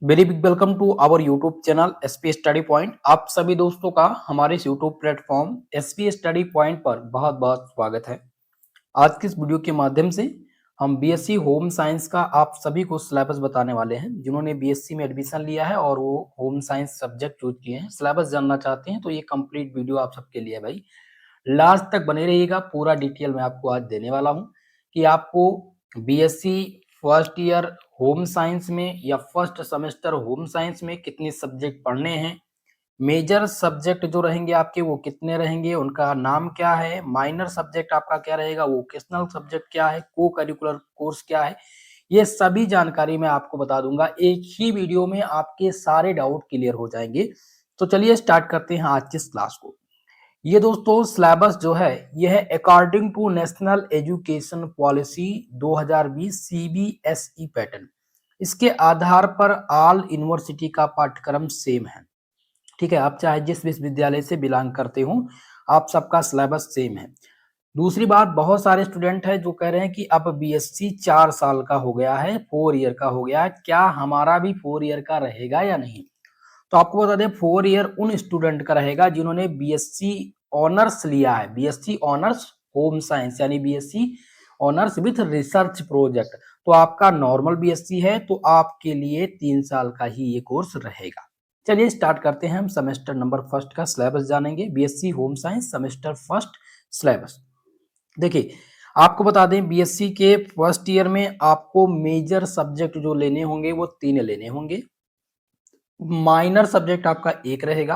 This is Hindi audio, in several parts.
Very big welcome to our YouTube channel SP study point. आप सभी दोस्तों का हमारे इस YouTube platform SP study point पर बहुत बहुत स्वागत है। आज की इस वीडियो के माध्यम से हम बीएससी होम साइंस का आप सभी को सिलेबस बताने वाले हैं। जिन्होंने बीएससी में एडमिशन लिया है और वो होम साइंस सब्जेक्ट चूज किए हैं, सिलेबस जानना चाहते हैं, तो ये कंप्लीट वीडियो आप सबके लिए है भाई। लास्ट तक बने रहिएगा, पूरा डिटेल मैं आपको आज देने वाला हूँ कि आपको BSc first year home science में या फर्स्ट सेमेस्टर होम साइंस में कितने सब्जेक्ट पढ़ने हैं, मेजर सब्जेक्ट जो रहेंगे आपके वो कितने रहेंगे, उनका नाम क्या है, माइनर सब्जेक्ट आपका क्या रहेगा, वोकेशनल सब्जेक्ट क्या है, को करिकुलर कोर्स क्या है, ये सभी जानकारी मैं आपको बता दूंगा। एक ही वीडियो में आपके सारे डाउट क्लियर हो जाएंगे। तो चलिए स्टार्ट करते हैं आज की इस क्लास को। ये दोस्तों सिलेबस जो है ये है according to national education policy 2020 CBSE pattern. इसके आधार पर ऑल यूनिवर्सिटी का पाठ्यक्रम सेम है। ठीक है, आप चाहे जिस विश्वविद्यालय से बिलोंग करते हो, आप सबका सिलेबस सेम है। दूसरी बात, बहुत सारे स्टूडेंट है जो कह रहे हैं कि अब बीएससी 4 साल का हो गया है, 4 ईयर का हो गया है, क्या हमारा भी 4 ईयर का रहेगा या नहीं। तो आपको बता दें 4 ईयर उन स्टूडेंट का रहेगा जिन्होंने बीएससी ऑनर्स लिया है, बीएससी ऑनर्स होम साइंस यानी BSc honours with research project. तो आपका नॉर्मल बीएससी है तो आपके लिए 3 साल का ही ये कोर्स रहेगा। चलिए स्टार्ट करते हैं, हम सेमेस्टर नंबर फर्स्ट का सिलेबस जानेंगे। BSc home science semester first syllabus देखिए, आपको बता दें बीएससी के फर्स्ट ईयर में आपको मेजर सब्जेक्ट जो लेने होंगे वो 3 लेने होंगे। माइनर सब्जेक्ट आपका एक रहेगा,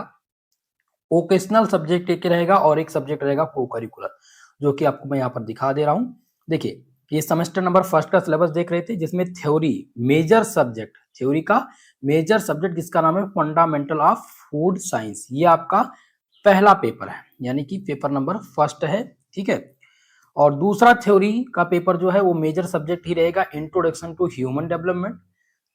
वोकेशनल सब्जेक्ट एक रहेगा और एक सब्जेक्ट रहेगा को करिकुलर, जो कि आपको मैं यहाँ पर दिखा दे रहा हूँ। देखिए, ये सेमेस्टर नंबर फर्स्ट का सिलेबस देख रहे थे जिसमें थ्योरी मेजर सब्जेक्ट, थ्योरी का मेजर सब्जेक्ट जिसका नाम है फंडामेंटल ऑफ फूड साइंस, ये आपका पहला पेपर है, यानी कि पेपर नंबर फर्स्ट है। ठीक है, और दूसरा थ्योरी का पेपर जो है वो मेजर सब्जेक्ट ही रहेगा, इंट्रोडक्शन टू ह्यूमन डेवलपमेंट।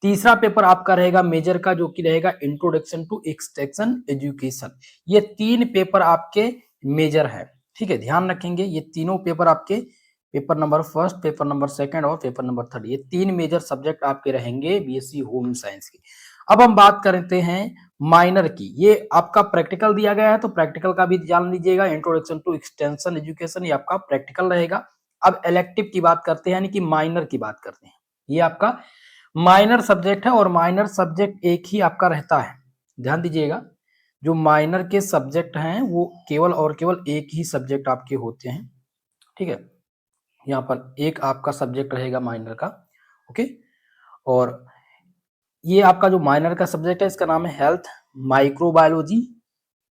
तीसरा पेपर आपका रहेगा मेजर का, जो कि रहेगा इंट्रोडक्शन टू एक्सटेंशन एजुकेशन। ये 3 पेपर आपके मेजर है। ठीक है, ध्यान रखेंगे ये तीनों पेपर आपके paper number first, paper number second और पेपर नंबर थर्ड, ये 3 मेजर सब्जेक्ट आपके रहेंगे बीएससी होम साइंस के। अब हम बात करते हैं माइनर की। ये आपका प्रैक्टिकल दिया गया है तो प्रैक्टिकल का भी जान लीजिएगा, इंट्रोडक्शन टू एक्सटेंशन एजुकेशन ये आपका प्रैक्टिकल रहेगा। अब इलेक्टिव की बात करते हैं, यानी कि माइनर की बात करते हैं। ये आपका माइनर सब्जेक्ट है और माइनर सब्जेक्ट एक ही आपका रहता है, ध्यान दीजिएगा। जो माइनर के सब्जेक्ट हैं वो केवल और केवल एक ही सब्जेक्ट आपके होते हैं। ठीक है, यहाँ पर एक आपका सब्जेक्ट रहेगा माइनर का। ओके, और ये आपका जो माइनर का सब्जेक्ट है इसका नाम है health, microbiology,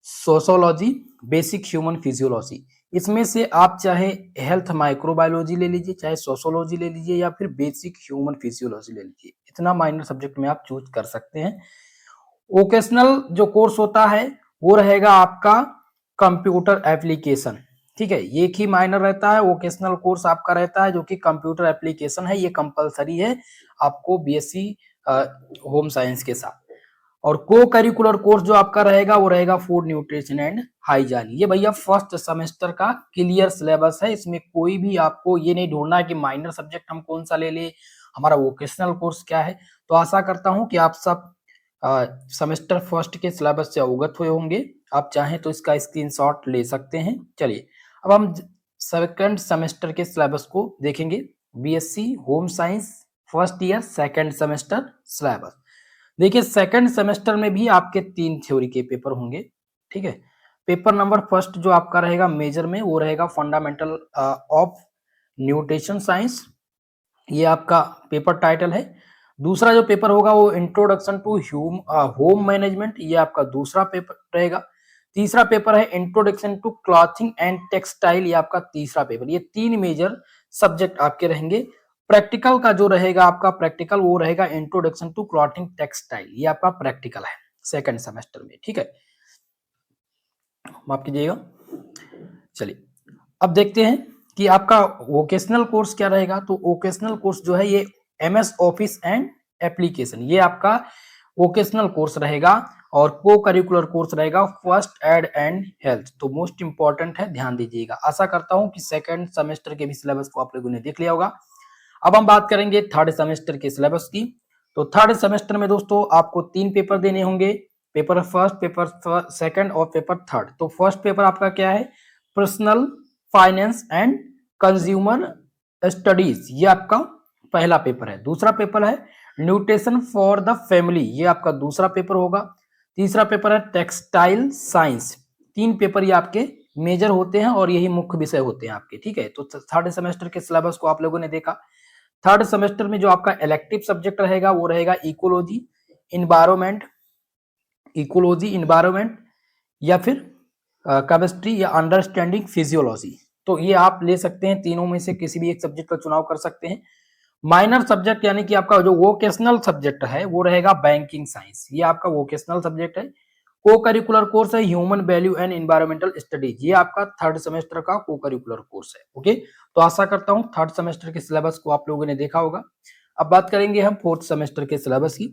sociology, basic human physiology. इसमें से आप चाहे हेल्थ माइक्रोबायोलॉजी ले लीजिए, चाहे सोशोलॉजी ले लीजिए या फिर बेसिक ह्यूमन फिजियोलॉजी ले लीजिए, इतना माइनर सब्जेक्ट में आप चूज कर सकते हैं। वोकेशनल जो कोर्स होता है वो रहेगा आपका कंप्यूटर एप्लीकेशन। ठीक है, एक ही माइनर रहता है, वोकेशनल कोर्स आपका रहता है जो कि कंप्यूटर एप्लीकेशन है, ये कंपलसरी है आपको बीएससी होम साइंस के साथ। और को करिकुलर कोर्स जो आपका रहेगा वो रहेगा फूड न्यूट्रिशन एंड हाइजीन। ये भैया फर्स्ट सेमेस्टर का क्लियर सिलेबस है, इसमें कोई भी आपको ये नहीं ढूंढना है कि माइनर सब्जेक्ट हम कौन सा ले ले, हमारा वोकेशनल कोर्स क्या है। तो आशा करता हूं कि आप सब सेमेस्टर फर्स्ट के सिलेबस से अवगत हुए होंगे। आप चाहें तो इसका स्क्रीनशॉट ले सकते हैं। चलिए अब हम सेकंड सेमेस्टर के सिलेबस को देखेंगे। BSc home science first year second semester syllabus देखिए, सेकंड सेमेस्टर में भी आपके 3 थ्योरी के पेपर होंगे। ठीक है, पेपर नंबर फर्स्ट जो आपका रहेगा मेजर में वो रहेगा फंडामेंटल ऑफ न्यूट्रिशन साइंस, ये आपका पेपर टाइटल है। दूसरा जो पेपर होगा वो इंट्रोडक्शन टू होम मैनेजमेंट, ये आपका दूसरा पेपर रहेगा। तीसरा पेपर है introduction to clothing and textile, ये आपका तीसरा पेपर। ये 3 मेजर सब्जेक्ट आपके रहेंगे। प्रैक्टिकल का जो रहेगा आपका प्रैक्टिकल वो रहेगा इंट्रोडक्शन टू क्लॉथिंग टेक्सटाइल, ये आपका प्रैक्टिकल है सेकंड सेमेस्टर में। ठीक है, माफ कीजिएगा। चलिए अब देखते हैं कि आपका वोकेशनल कोर्स क्या रहेगा। तो वोकेशनल कोर्स जो है ये एमएस ऑफिस एंड एप्लीकेशन, ये आपका वोकेशनल कोर्स रहेगा। और को करिकुलर कोर्स रहेगा फर्स्ट एड एंड हेल्थ। तो मोस्ट इंपॉर्टेंट है, ध्यान दीजिएगा। आशा करता हूं कि सेकंड सेमेस्टर के भी सिलेबस को आप लोगों ने देख लिया होगा। अब हम बात करेंगे थर्ड सेमेस्टर के सिलेबस की। तो थर्ड सेमेस्टर में दोस्तों आपको 3 पेपर देने होंगे, पेपर फर्स्ट, पेपर सेकंड और पेपर थर्ड। तो फर्स्ट पेपर आपका क्या है, personal finance and consumer studies, ये आपका पहला पेपर है। दूसरा पेपर है न्यूट्रिशन फॉर द फैमिली, ये आपका दूसरा पेपर होगा। तीसरा पेपर है टेक्सटाइल साइंस। 3 पेपर ये आपके मेजर होते हैं और यही मुख्य विषय होते हैं आपके, ठीक है। तो थर्ड सेमेस्टर के सिलेबस को आप लोगों ने देखा। थर्ड सेमेस्टर में जो आपका इलेक्टिव सब्जेक्ट रहेगा वो रहेगा इकोलॉजी, इन्वायरमेंट या फिर केमिस्ट्री या अंडरस्टैंडिंग फिजियोलॉजी। तो ये आप ले सकते हैं, तीनों में से किसी भी एक सब्जेक्ट का चुनाव कर सकते हैं। माइनर सब्जेक्ट यानी कि आपका जो वोकेशनल सब्जेक्ट है वो रहेगा बैंकिंग साइंस, ये आपका वोकेशनल सब्जेक्ट है। को करिकुलर कोर्स है human value and environmental studies, ये आपका थर्ड सेमेस्टर का को करिकुलर कोर्स है। ओके, तो आशा करता हूं थर्ड सेमेस्टर के सिलेबस को आप लोगों ने देखा होगा। अब बात करेंगे हम फोर्थ सेमेस्टर के सिलेबस की।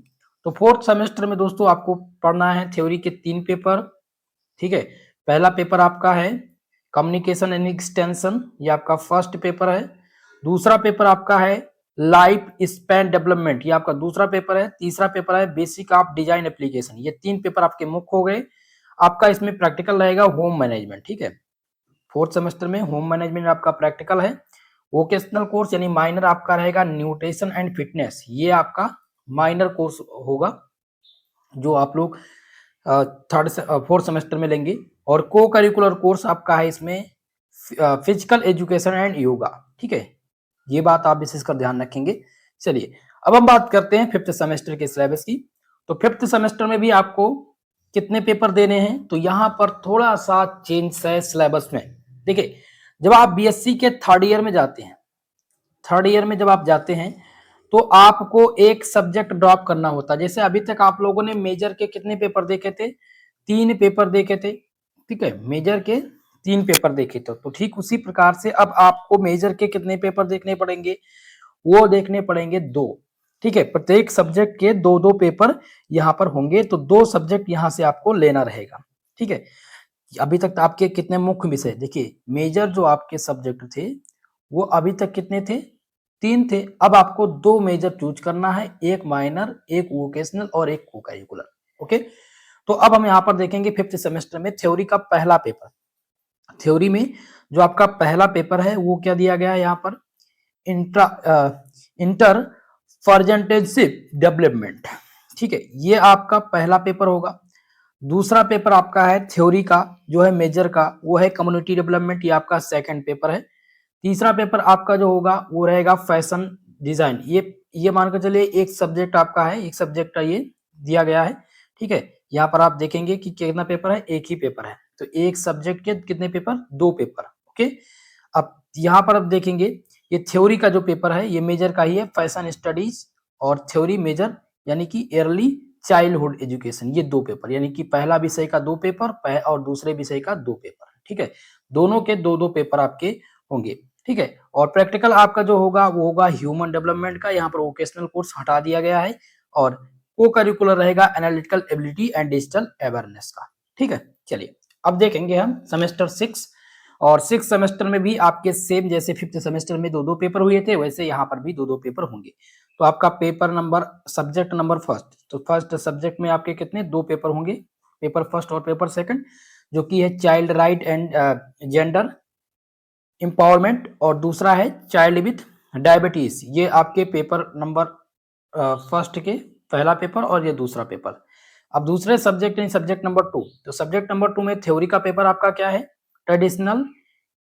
तो फोर्थ सेमेस्टर में दोस्तों आपको पढ़ना है थ्योरी के 3 पेपर, ठीक है। पहला पेपर आपका है कम्युनिकेशन एंड एक्सटेंशन, ये आपका फर्स्ट पेपर है। दूसरा पेपर आपका है लाइफ स्पैन डेवलपमेंट, ये आपका दूसरा पेपर है। तीसरा पेपर है बेसिक ऑफ डिजाइन एप्लीकेशन। ये 3 पेपर आपके मुख्य हो गए। आपका इसमें प्रैक्टिकल रहेगा होम मैनेजमेंट, ठीक है। फोर्थ सेमेस्टर में होम मैनेजमेंट आपका प्रैक्टिकल है। वोकेशनल कोर्स यानी माइनर आपका रहेगा न्यूट्रिशन एंड फिटनेस, ये आपका माइनर कोर्स होगा जो आप लोग फोर्थ सेमेस्टर में लेंगे। और को करिकुलर कोर्स आपका है इसमें फिजिकल एजुकेशन एंड योगा, ठीक है। ये बात आप विशेषकर ध्यान रखेंगे। चलिए अब हम बात करते हैं फिफ्थ सेमेस्टर के सिलेबस की। तो फिफ्थ सेमेस्टर में भी आपको कितने पेपर देने हैं, तो यहाँ पर थोड़ा सा चेंज है सिलेबस में। देखिए जब आप बीएससी के थर्ड ईयर में जाते हैं, थर्ड ईयर में जब आप जाते हैं तो आपको एक सब्जेक्ट ड्रॉप करना होता है। जैसे अभी तक आप लोगों ने मेजर के कितने पेपर देखे थे, 3 पेपर देखे थे, ठीक है। मेजर के 3 पेपर देखे थे। तो ठीक उसी प्रकार से अब आपको मेजर के कितने पेपर देखने पड़ेंगे, वो देखने पड़ेंगे 2, ठीक है। प्रत्येक सब्जेक्ट के 2-2 पेपर यहाँ पर होंगे, तो 2 सब्जेक्ट यहाँ से आपको लेना रहेगा, ठीक है। अभी तक आपके कितने मुख्य विषय, देखिए मेजर जो आपके सब्जेक्ट थे वो अभी तक कितने थे, 3 थे। अब आपको 2 मेजर चूज करना है, एक माइनर, एक वोकेशनल और एक को करिकुलर। ओके, तो अब हम यहाँ पर देखेंगे फिफ्थ सेमेस्टर में थ्योरी का पहला पेपर। थ्योरी में जो आपका पहला पेपर है वो क्या दिया गया है यहाँ पर, इंटर फॉर्जेंटेशिप डेवलपमेंट, ठीक है। ये आपका पहला पेपर होगा। दूसरा पेपर आपका है थ्योरी का जो है मेजर का, वो है कम्युनिटी डेवलपमेंट, ये आपका सेकंड पेपर है। तीसरा पेपर आपका जो होगा वो रहेगा फैशन डिजाइन। ये मानकर चलिए एक सब्जेक्ट आपका है, एक सब्जेक्ट का ये दिया गया है, ठीक है। यहाँ पर आप देखेंगे कि कितना पेपर है, एक ही पेपर है। तो एक सब्जेक्ट के कितने पेपर, 2 पेपर, ओके। अब यहाँ पर आप देखेंगे ये थ्योरी का जो पेपर है ये मेजर का ही है, फैशन स्टडीज और थ्योरी मेजर यानी कि अर्ली चाइल्डहुड एजुकेशन, ये 2 पेपर यानी कि पहला विषय का 2 पेपर और दूसरे विषय का 2 पेपर, ठीक है। दोनों के 2-2 पेपर आपके होंगे, ठीक है। और प्रैक्टिकल आपका जो होगा वो होगा ह्यूमन डेवलपमेंट का, यहाँ पर वोकेशनल कोर्स हटा दिया गया है। और को करिकुलर रहेगा analytical ability and digital awareness का, ठीक है। चलिए अब देखेंगे हम सेमेस्टर 6। और 6 सेमेस्टर में भी आपके सेम जैसे फिफ्थ सेमेस्टर में 2-2 पेपर हुए थे वैसे यहाँ पर भी 2-2 पेपर होंगे। तो आपका paper number, subject number first, तो फर्स्ट सब्जेक्ट में आपके कितने 2 पेपर होंगे, पेपर फर्स्ट और पेपर सेकंड, जो कि है child right and gender empowerment, और दूसरा है चाइल्ड विथ डायबिटीज। ये आपके पेपर नंबर फर्स्ट के पहला पेपर और ये दूसरा पेपर। अब दूसरे सब्जेक्ट यानी सब्जेक्ट नंबर 2, तो सब्जेक्ट नंबर 2 में थ्योरी का पेपर आपका क्या है, ट्रेडिशनल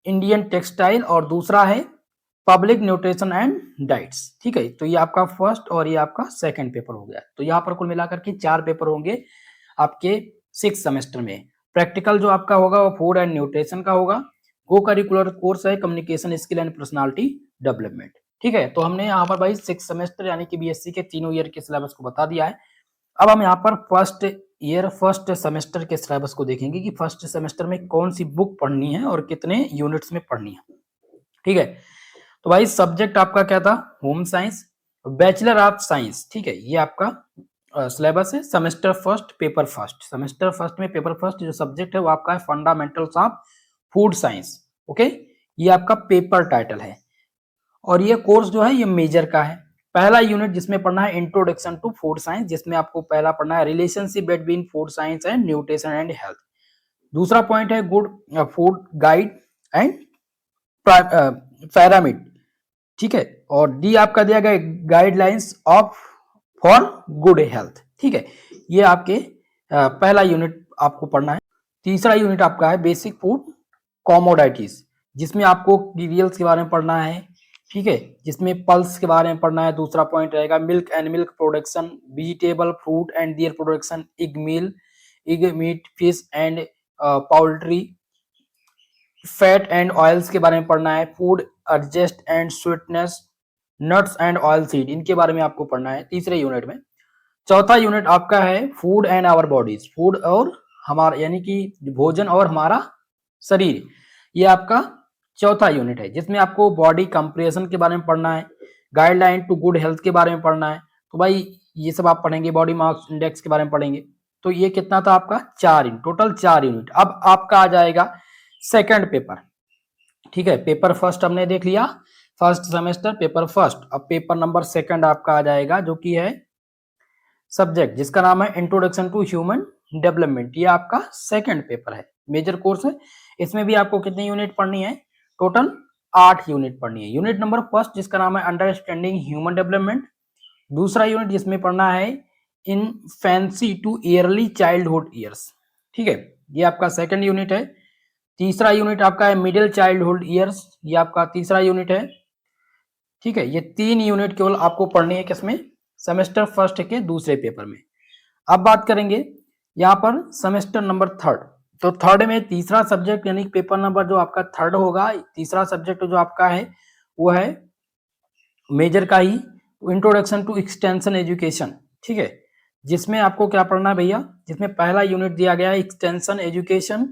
इंडियन टेक्सटाइल, और दूसरा है पब्लिक न्यूट्रिशन एंड डाइट्स, ठीक है। तो ये आपका फर्स्ट और ये आपका सेकंड पेपर हो गया। तो यहाँ पर कुल मिलाकर के 4 पेपर होंगे आपके 6 सेमेस्टर में। प्रैक्टिकल जो आपका होगा वो फूड एंड न्यूट्रिशन का होगा। को करिकुलर कोर्स है communication skill and personality development, ठीक है। तो हमने यहाँ पर भाई 6 सेमेस्टर यानी कि बीएससी के तीनों ईयर के सिलेबस को बता दिया है। अब हम यहाँ पर फर्स्ट सेमेस्टर के सिलेबस को देखेंगे कि फर्स्ट सेमेस्टर में कौन सी बुक पढ़नी है और कितने यूनिट्स में पढ़नी है, ठीक है। तो भाई सब्जेक्ट आपका क्या था, home science, bachelor of science, ठीक है। ये आपका सिलेबस है semester first paper first. Semester first में पेपर फर्स्ट जो सब्जेक्ट है वो आपका है fundamentals of food science, okay. ये आपका पेपर टाइटल है और ये कोर्स जो है ये मेजर का है। पहला यूनिट जिसमें पढ़ना है इंट्रोडक्शन टू फूड साइंस, जिसमें आपको पहला पढ़ना है relationship between food science and nutrition and health. दूसरा पॉइंट है good food guide and pyramid, ठीक है। और डी आपका दिया गया guidelines of for good health, ठीक है। ये आपके पहला यूनिट आपको पढ़ना है। तीसरा यूनिट आपका है बेसिक फूड कॉमोडिटीज, जिसमें आपको सीरियल्स के बारे में पढ़ना है, ठीक है, जिसमें पल्स के बारे में पढ़ना है। दूसरा पॉइंट रहेगा milk and milk production, vegetable fruit and their production, egg meal, egg meat, fish and poultry, fat and oils के बारे में पढ़ना है, food adjust and sweetness, nuts and oil seed, इनके बारे में आपको पढ़ना है तीसरे यूनिट में। चौथा यूनिट आपका है food and our bodies, food और हमारा यानी कि भोजन और हमारा शरीर, ये आपका चौथा यूनिट है, जिसमें आपको बॉडी कंप्रेशन के बारे में पढ़ना है, गाइडलाइन टू गुड हेल्थ के बारे में पढ़ना है। तो भाई ये सब आप पढ़ेंगे, बॉडी मास इंडेक्स के बारे में पढ़ेंगे। तो ये कितना था आपका 4 यूनिट, टोटल 4 यूनिट। अब आपका आ जाएगा सेकंड पेपर, ठीक है। पेपर फर्स्ट हमने देख लिया, फर्स्ट सेमेस्टर पेपर फर्स्ट। अब पेपर नंबर सेकंड आपका आ जाएगा, जो कि है सब्जेक्ट जिसका नाम है इंट्रोडक्शन टू ह्यूमन डेवलपमेंट। ये आपका सेकंड पेपर है, मेजर कोर्स है। इसमें भी आपको कितनी यूनिट पढ़नी है, टोटल 8 यूनिट पढ़नी है। यूनिट नंबर फर्स्ट जिसका नाम है अंडरस्टैंडिंग ह्यूमन डेवलपमेंट। दूसरा यूनिट जिसमें पढ़ना है infancy too early childhood years, ठीक है, ये आपका सेकंड यूनिट है। तीसरा यूनिट आपका है मिडिल चाइल्डहुड ईयर्स, ये आपका तीसरा यूनिट है, ठीक है। ये 3 यूनिट केवल आपको पढ़नी है किसमें, सेमेस्टर फर्स्ट के दूसरे पेपर में। अब बात करेंगे यहाँ पर सेमेस्टर नंबर थर्ड। तो थर्ड में तीसरा सब्जेक्ट यानी पेपर नंबर जो आपका थर्ड होगा, तीसरा सब्जेक्ट जो आपका है वो है मेजर का ही इंट्रोडक्शन टू एक्सटेंशन एजुकेशन, ठीक है, जिसमें आपको क्या पढ़ना है भैया, जिसमें पहला यूनिट दिया गया है extension education,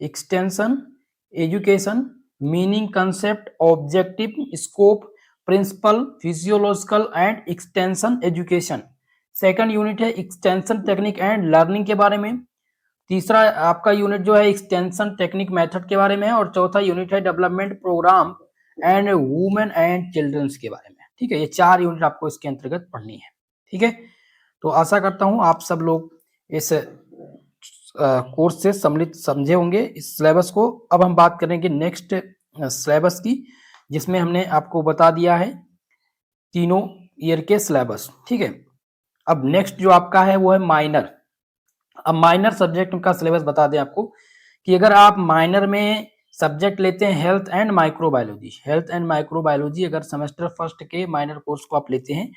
extension education meaning, concept, objective, scope, principle, physiological and extension education. Second unit है एक्सटेंशन टेक्निक एंड लर्निंग के बारे में। तीसरा आपका यूनिट जो है एक्सटेंशन टेक्निक मेथड के बारे में है। और चौथा यूनिट है development program and women and childrens के बारे में, ठीक है। ये 4 यूनिट आपको इसके अंतर्गत पढ़नी है, ठीक है। तो आशा करता हूं आप सब लोग इस कोर्स से सम्मिलित समझे होंगे इस सिलेबस को। अब हम बात करेंगे नेक्स्ट सिलेबस की, जिसमें हमने आपको बता दिया है तीनों ईयर के सिलेबस, ठीक है। अब नेक्स्ट जो आपका है वो है माइनर। अब माइनर सब्जेक्ट का सिलेबस बता दें आपको कि अगर आप माइनर में सब्जेक्ट लेते हैं health and microbiology, health and microbiology अगर सेमेस्टर फर्स्ट के माइनर कोर्स को आप लेते हैं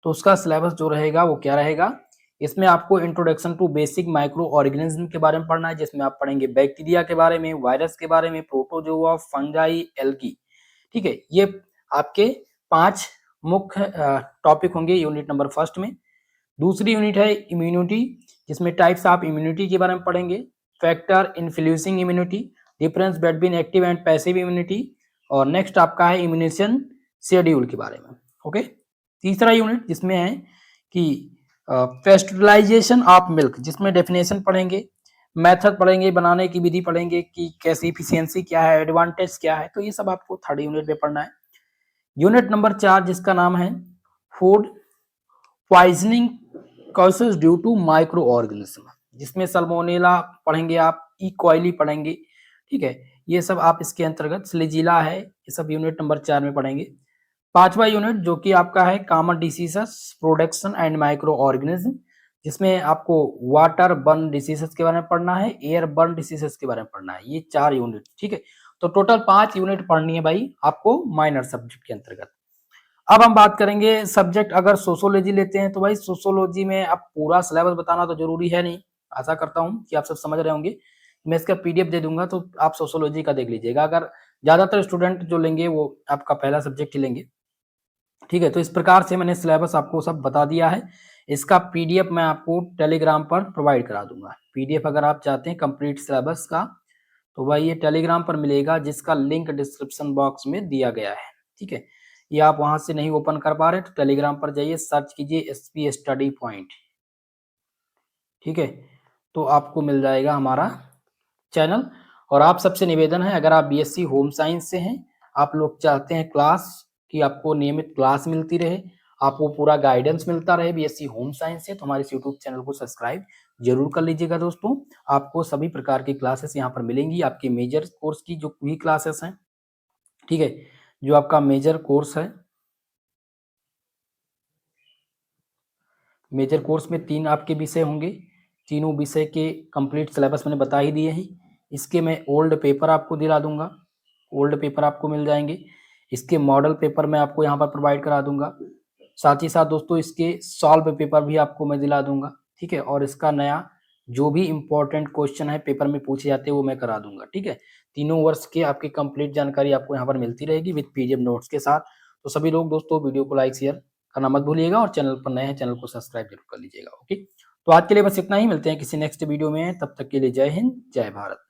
तो उसका सिलेबस जो रहेगा वो क्या रहेगा, इसमें आपको introduction to basic microorganism के बारे में पढ़ना है, जिसमें आप पढ़ेंगे बैक्टीरिया के बारे में, वायरस के बारे में, प्रोटोजोआ, फंगाई, एल्गी, ठीक है। ये आपके 5 मुख्य टॉपिक होंगे यूनिट नंबर फर्स्ट में। दूसरी यूनिट है इम्यूनिटी, जिसमें टाइप्स ऑफ इम्यूनिटी के बारे में पढ़ेंगे, factor influencing immunity, difference between active and passive immunity. और नेक्स्ट आपका है इम्यूनेशन शेड्यूल के बारे में, ओके। तीसरा यूनिट जिसमें है कि पेस्टुराइजेशन ऑफ मिल्क, जिसमें डेफिनेशन पढ़ेंगे, मेथड पढ़ेंगे, बनाने की विधि पढ़ेंगे कि कैसी इफिशियंसी क्या है, एडवांटेज क्या है। तो ये सब आपको थर्ड यूनिट में पढ़ना है। यूनिट नंबर 4 जिसका नाम है food poisoning causes due to microorganism, जिसमें सल्मोनेला पढ़ेंगे आप, ई कॉइली पढ़ेंगे, ठीक है। ये सब आप इसके अंतर्गत स्लेजिला है, ये सब यूनिट नंबर 4 में पढ़ेंगे। पांचवा यूनिट जो कि आपका है common diseases production and micro organism, जिसमें आपको वाटर बर्न डिसीजेस के बारे में पढ़ना है, एयर बर्न डिसीजेस के बारे में पढ़ना है। ये 4 यूनिट, ठीक है। तो टोटल 5 यूनिट पढ़नी है भाई आपको माइनर सब्जेक्ट के अंतर्गत। अब हम बात करेंगे सब्जेक्ट अगर सोशियोलॉजी लेते हैं तो भाई सोशियोलॉजी में अब पूरा सिलेबस बताना तो जरूरी है नहीं, आशा करता हूं कि आप सब समझ रहे होंगे। मैं इसका पीडीएफ दे दूंगा तो आप सोशियोलॉजी का देख लीजिएगा। अगर ज्यादातर स्टूडेंट जो लेंगे वो आपका पहला सब्जेक्ट ही लेंगे, ठीक है। तो इस प्रकार से मैंने सिलेबस आपको सब बता दिया है। इसका पीडीएफ मैं आपको टेलीग्राम पर प्रोवाइड करा दूंगा। पीडीएफ अगर आप चाहते हैं कंप्लीट सिलेबस का तो भाई ये टेलीग्राम पर मिलेगा, जिसका लिंक डिस्क्रिप्शन बॉक्स में दिया गया है, ठीक है। ये आप वहां से नहीं ओपन कर पा रहे तो टेलीग्राम पर जाइए, सर्च कीजिए एसपी स्टडी पॉइंट, ठीक है। तो आपको मिल जाएगा हमारा चैनल। और आप सबसे निवेदन है, अगर आप बीएससी होम साइंस से हैं, आप लोग चाहते हैं क्लास कि आपको नियमित क्लास मिलती रहे, आपको पूरा गाइडेंस मिलता रहे बीएससी होम साइंस से, तो हमारे इस यूट्यूब चैनल को सब्सक्राइब जरूर कर लीजिएगा दोस्तों। आपको सभी प्रकार की क्लासेस यहाँ पर मिलेंगी, आपके मेजर कोर्स की जो भी क्लासेस हैं, ठीक है, जो आपका मेजर कोर्स है, मेजर कोर्स में 3 आपके विषय होंगे, तीनों विषय के कंप्लीट सिलेबस मैंने बता ही दिए हैं। इसके मैं ओल्ड पेपर आपको दिला दूंगा, ओल्ड पेपर आपको मिल जाएंगे। इसके मॉडल पेपर मैं आपको यहाँ पर प्रोवाइड करा दूंगा, साथ ही साथ दोस्तों इसके सॉल्व पेपर भी आपको मैं दिला दूंगा, ठीक है। और इसका नया जो भी इम्पोर्टेंट क्वेश्चन है पेपर में पूछे जाते हैं वो मैं करा दूंगा, ठीक है। तीनों वर्ष की आपकी कंप्लीट जानकारी आपको यहाँ पर मिलती रहेगी विद पीडीएफ नोट्स के साथ। तो सभी लोग दोस्तों वीडियो को लाइक शेयर करना मत भूलिएगा और चैनल पर नए हैं चैनल को सब्सक्राइब जरूर कर लीजिएगा। ओके, तो आज के लिए बस इतना ही, मिलते हैं किसी नेक्स्ट वीडियो में, तब तक के लिए जय हिंद जय भारत।